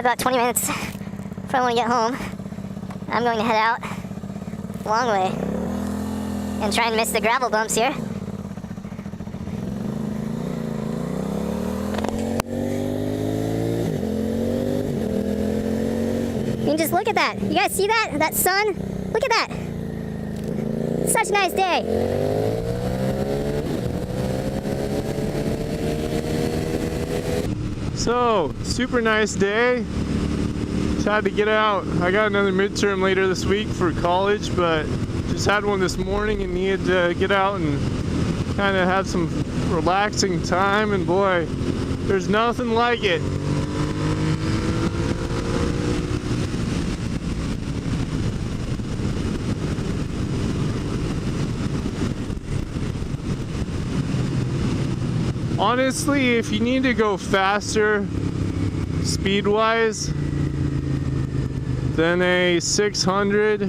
have about 20 minutes before I want to get home. I'm going to head out a long way and try and miss the gravel bumps here. I mean, just look at that. You guys see that? That sun? Look at that. Such a nice day. So, super nice day. Just had to get out. I got another midterm later this week for college, but just had one this morning and needed to get out and kind of have some relaxing time, and boy, there's nothing like it. Honestly, if you need to go faster speed-wise than a 600,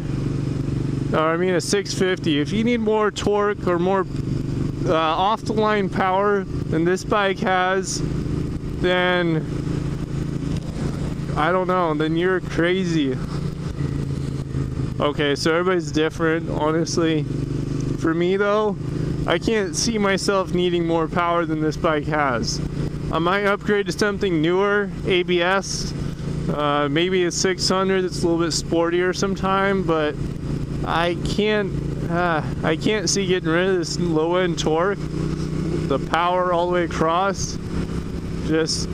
or I mean a 650, if you need more torque or more off-the-line power than this bike has, then I don't know, then you're crazy. Okay, so everybody's different, honestly. For me though, I can't see myself needing more power than this bike has. I might upgrade to something newer, ABS, maybe a 600 that's a little bit sportier sometime, but I can't see getting rid of this low end torque, the power all the way across. Just,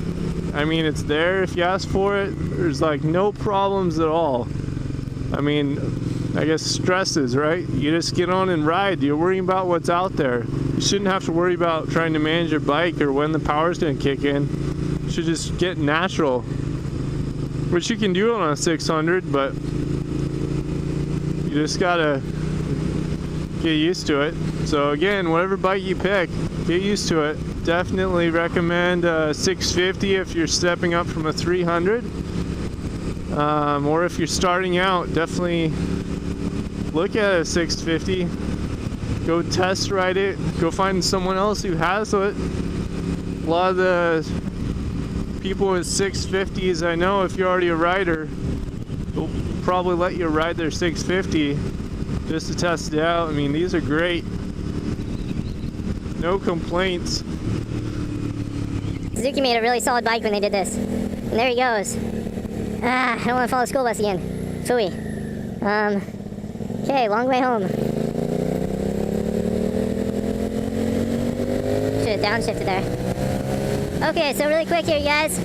I mean, it's there if you ask for it. There's like no problems at all. I mean, I guess stresses, right? You just get on and ride. You're worrying about what's out there. You shouldn't have to worry about trying to manage your bike or when the power's gonna kick in. You should just get natural, which you can do on a 600, but you just gotta get used to it. So again, whatever bike you pick, get used to it. Definitely recommend a 650 if you're stepping up from a 300. Or if you're starting out, definitely look at a 650. Go test ride it. Go find someone else who has it. A lot of the people with 650s I know, if you're already a rider, they'll probably let you ride their 650 just to test it out. I mean, these are great. No complaints. Suzuki made a really solid bike when they did this. And there he goes. I don't want to follow the school bus again. Phooey. Okay, long way home. Should have downshifted there. Okay, so really quick here, you guys.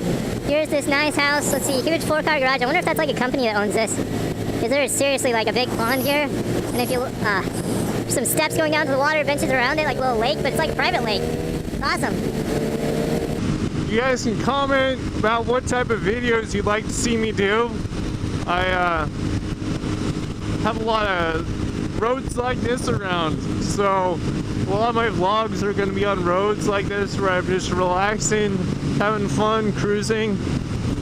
Here's this nice house. Let's see, huge 4-car garage. I wonder if that's like a company that owns this. Because there is seriously like a big pond here. And if you look, some steps going down to the water, benches around it, like a little lake, but it's like a private lake. Awesome. You guys can comment about what type of videos you'd like to see me do. I have a lot of roads like this around, so a lot of my vlogs are going to be on roads like this where I'm just relaxing, having fun, cruising.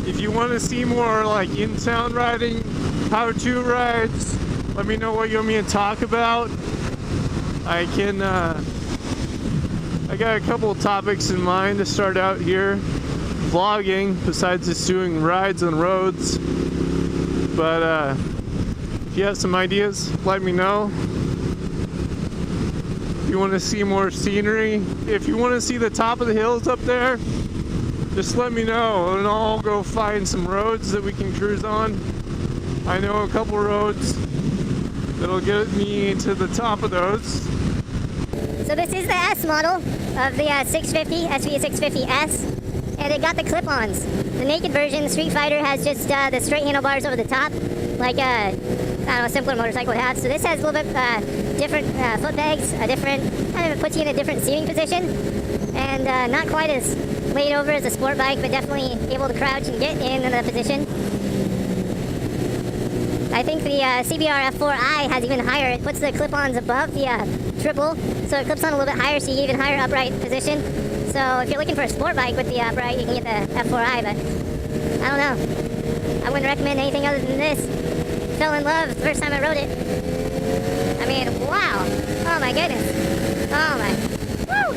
If you want to see more like in-town riding, how-to rides, let me know what you want me to talk about. I can I got a couple of topics in mind to start out here vlogging, besides just doing rides on roads. But if you have some ideas, let me know. If you want to see more scenery, if you want to see the top of the hills up there, just let me know and I'll go find some roads that we can cruise on. I know a couple roads that'll get me to the top of those. So this is the S model of the 650, SV650s, and it got the clip-ons. The naked version, the Street Fighter, has just the straight handlebars over the top, like I don't know, a simpler motorcycle would have. So this has a little bit different foot pegs, a different, kind of puts you in a different seating position, and not quite as laid over as a sport bike, but definitely able to crouch and get in the position. I think the CBR F4i has even higher. It puts the clip-ons above the triple, so it clips on a little bit higher, so you get even higher upright position. So if you're looking for a sport bike with the upright, you can get the F4i, but I don't know. I wouldn't recommend anything other than this. Fell in love the first time I rode it. I mean, wow. Oh my goodness. Oh my. Woo!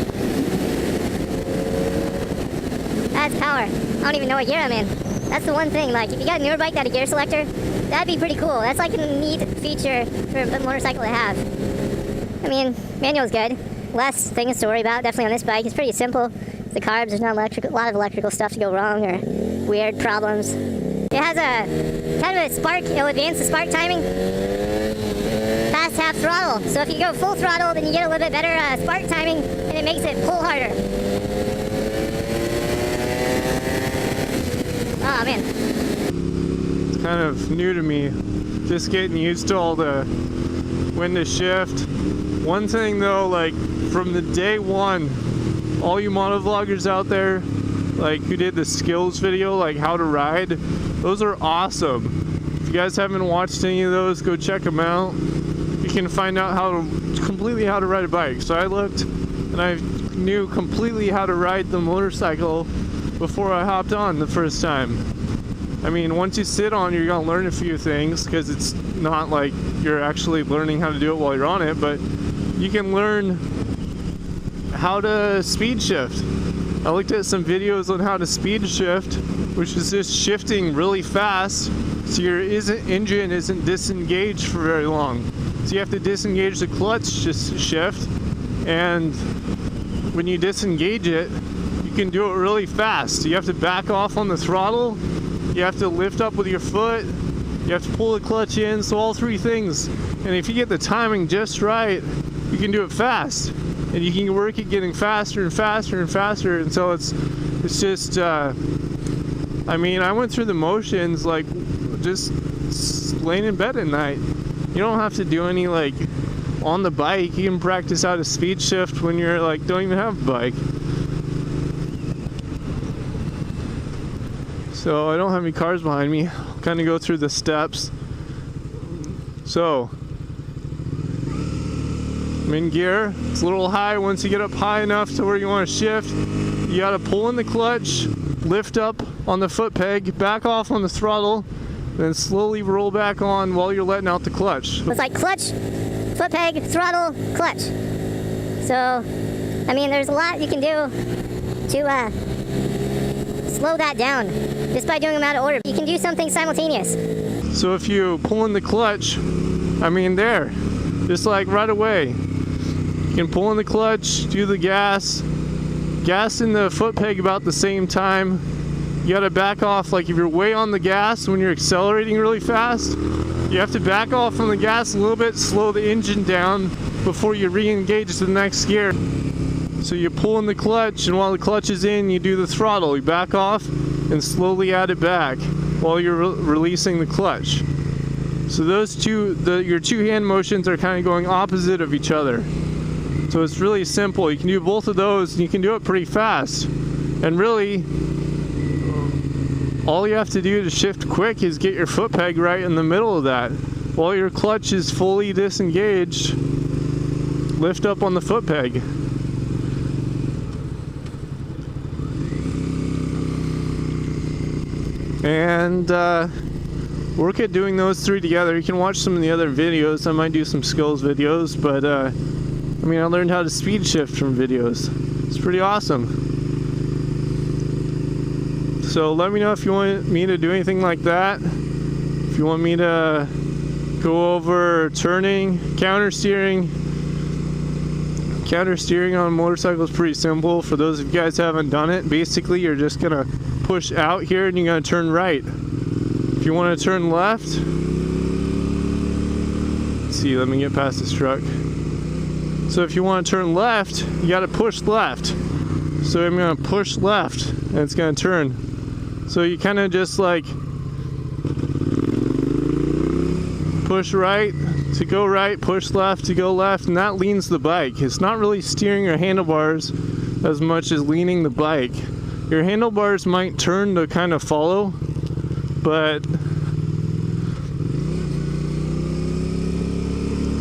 That's power. I don't even know what gear I'm in. That's the one thing. Like, if you got a newer bike that had a gear selector, that'd be pretty cool. That's like a neat feature for a motorcycle to have. I mean, manual's good. Less things to worry about, definitely on this bike. It's pretty simple. The carbs, there's not a lot of electrical stuff to go wrong or weird problems. It has a kind of a spark, it'll advance the spark timing past half throttle. So if you go full throttle, then you get a little bit better spark timing and it makes it pull harder. Oh man. It's kind of new to me, just getting used to all the when to shift. One thing though, like from the day one, all you motovloggers out there, like who did the skills video, like how to ride, those are awesome. If you guys haven't watched any of those, go check them out. You can find out completely how to ride a bike. So I looked and I knew completely how to ride the motorcycle before I hopped on the first time. I mean, once you sit on, you're gonna learn a few things because it's not like you're actually learning how to do it while you're on it, but you can learn how to speed shift. I looked at some videos on how to speed shift, which is just shifting really fast so your engine isn't disengaged for very long. So you have to disengage the clutch just to shift, and when you disengage it, you can do it really fast. You have to back off on the throttle, you have to lift up with your foot, you have to pull the clutch in, so all three things. And if you get the timing just right, you can do it fast. And you can work at getting faster and faster and faster until it's just, I mean, I went through the motions like just laying in bed at night. You don't have to do any like on the bike. You can practice how to speed shift when you're like don't even have a bike. So I don't have any cars behind me. I'll kind of go through the steps. So I'm in gear. It's a little high. Once you get up high enough to where you want to shift, you got to pull in the clutch, lift up on the foot peg, back off on the throttle, then slowly roll back on while you're letting out the clutch. It's like clutch, foot peg, throttle, clutch. So, I mean, there's a lot you can do to slow that down just by doing them out of order. You can do something simultaneous. So if you pull in the clutch, I mean there, just like right away. You can pull in the clutch, do the gas in the foot peg about the same time. You gotta back off, like if you're way on the gas when you're accelerating really fast, you have to back off on the gas a little bit, slow the engine down before you re-engage the next gear. So you pull in the clutch, and while the clutch is in, you do the throttle. You back off and slowly add it back while you're releasing the clutch. So those two, your two hand motions are kind of going opposite of each other. So it's really simple. You can do both of those and you can do it pretty fast. And really, all you have to do to shift quick is get your foot peg right in the middle of that. While your clutch is fully disengaged, lift up on the foot peg. And work at doing those three together. You can watch some of the other videos. I might do some skills videos, but I mean, I learned how to speed shift from videos. It's pretty awesome. So let me know if you want me to do anything like that. If you want me to go over turning, counter steering. Counter steering on a motorcycle is pretty simple. For those of you guys who haven't done it, basically you're just gonna push out here and you're gonna turn right. If you want to turn left, let's see, let me get past this truck. So if you want to turn left, you got to push left. So I'm going to push left and it's going to turn. So you kind of just like push right to go right, push left to go left, and that leans the bike. It's not really steering your handlebars as much as leaning the bike. Your handlebars might turn to kind of follow, but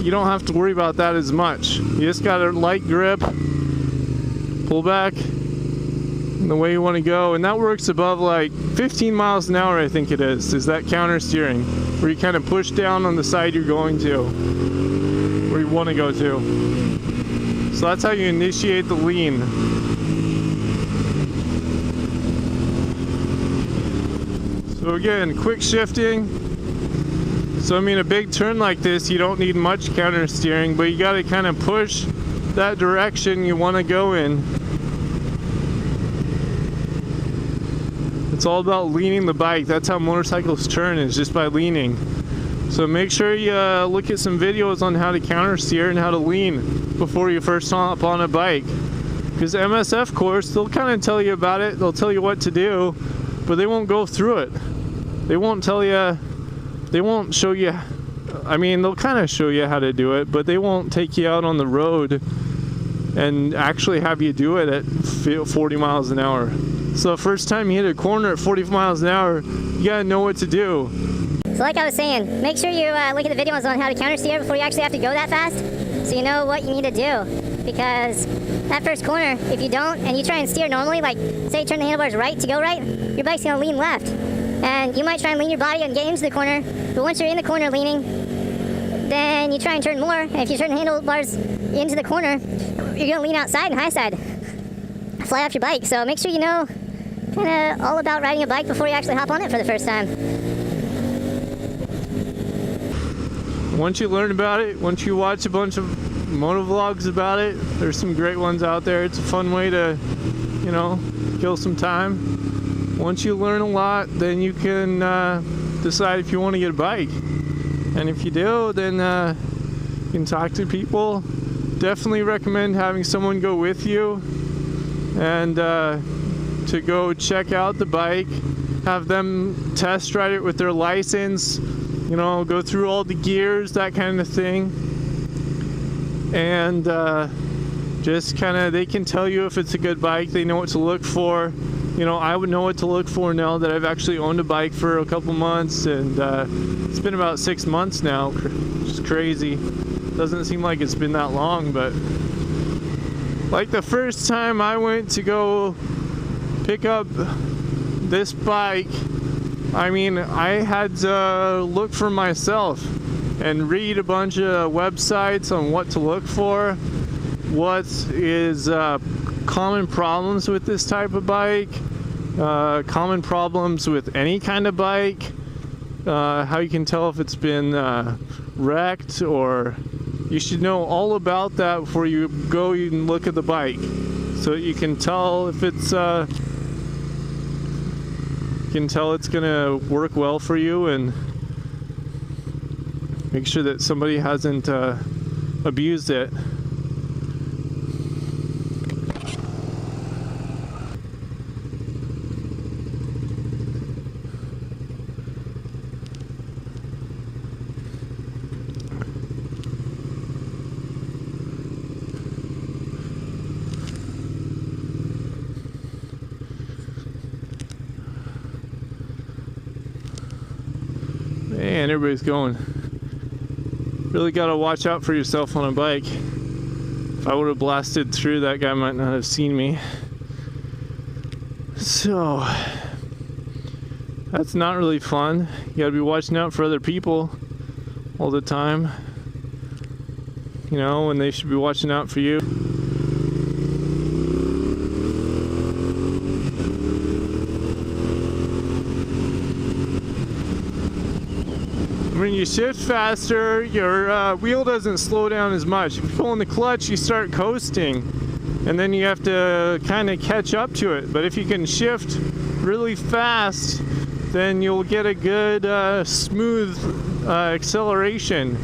you don't have to worry about that as much. You just got a light grip, pull back in the way you want to go, and that works above like 15 miles an hour, I think it is that counter steering, where you kind of push down on the side you're going to, where you want to go to. So that's how you initiate the lean. So again, quick shifting. So I mean, a big turn like this, you don't need much counter steering, but you got to kind of push that direction you want to go in. It's all about leaning the bike. That's how motorcycles turn, is just by leaning. So make sure you look at some videos on how to counter steer and how to lean before you first hop on a bike. Because MSF course, they'll kind of tell you about it. They'll tell you what to do, but they won't go through it. They won't tell you, they won't show you. I mean, they'll kind of show you how to do it, but they won't take you out on the road and actually have you do it at 40 miles an hour. So first time you hit a corner at 40 miles an hour, you gotta know what to do. So like I was saying, make sure you look at the videos on how to counter steer before you actually have to go that fast, so you know what you need to do. Because that first corner, if you don't, and you try and steer normally, like say turn the handlebars right to go right, your bike's gonna lean left. And you might try and lean your body and get into the corner, but once you're in the corner leaning, then you try and turn more, and if you turn the handlebars into the corner, you're gonna lean outside and high side, fly off your bike. So make sure you know kind of all about riding a bike before you actually hop on it for the first time. Once you learn about it, once you watch a bunch of motovlogs about it, there's some great ones out there. It's a fun way to, you know, kill some time. Once you learn a lot, then you can decide if you want to get a bike. And if you do, then you can talk to people. Definitely recommend having someone go with you and to go check out the bike, have them test ride it with their license, you know, go through all the gears, that kind of thing. And just kind of, they can tell you if it's a good bike. They know what to look for. You know, I would know what to look for now that I've actually owned a bike for a couple months, and it's been about 6 months now, which is crazy. Doesn't seem like it's been that long, but like the first time I went to go pick up this bike, I mean, I had to look for myself and read a bunch of websites on what to look for, what is common problems with this type of bike, common problems with any kind of bike, how you can tell if it's been wrecked, or you should know all about that before you go and look at the bike, so you can tell if it's gonna work well for you, and make sure that somebody hasn't abused it. Man, everybody's going. Really got to watch out for yourself on a bike. If I would have blasted through, that guy might not have seen me. So, that's not really fun. You got to be watching out for other people all the time, you know, when they should be watching out for you. When you shift faster, your wheel doesn't slow down as much. If you pull in the clutch, you start coasting, and then you have to kind of catch up to it. But if you can shift really fast, then you'll get a good smooth acceleration.